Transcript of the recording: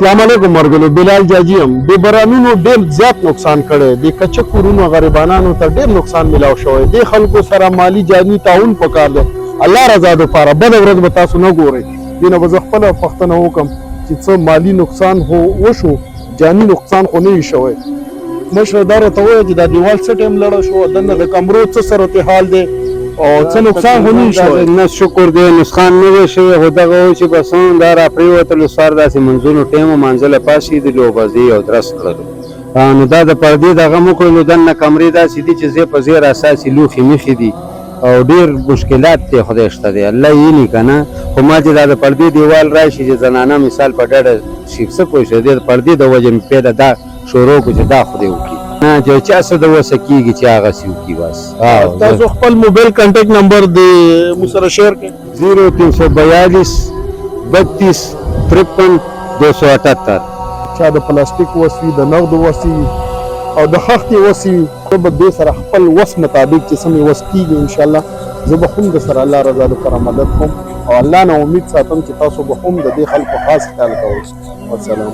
السلام علیکم مرګلو بلال جاجی هم د بارانونو ډېر زیات نقصان کړی د کچه کورونو غریبانانو ته ډېر نقصان ملاو شوی د خلکو سره مالی جاني تعاون پکار دی الله رضا دپاره بده ورځ به تاسو نه ګورئ دې نه به زه خپله پوښتنه وکړم چې څه مالي نقصان خو وشو جاني نقصان خو نه وي شوی مشره دا راته ووایه چې دا دیوال څه ټایم لړه شو دننه د کمرو څه صورتحال دی او څه نقصان خو نه وي شوی نه شکر دی نقصان نه وی شوی خو دغه و چې بس دا راپرېوتلو سار داسې منځونو ټیم منځله پاسېدلو او بس دی او درس کړلو نو دا د پردې دغه مو کړلو دننه کمرې داسې دي چې ځای په ځای اساسي لوښي مخې دي او ډېر مشکلات دی خدای شته دی الله یې نه که نه خو ما چې دا د پردې دیوال راشي چې زنانه مثال په ډډه شي څه پوه شوې دی د پردې د وجې مې پیدا دا شروع کړو چې دا خدای وکړي نه چې چا څه د وسه کېږي چې هغسې وکړي بس تاسو خپل موبایل کنټیکټ نمبر د مو سره شیر کړئ 0342 32 53 278 چا د پلاستیک وسي د نغد وسي او د خښتې وسي زه به دې سره خپل وس مطابق چې څه مې وس کېږي انشاءالله زه به هم د سره الله رضا دپاره مدد کوم او الله نه امید ساتم چې تاسو به هم د دې خلکو خاص خیال کوئ والسلام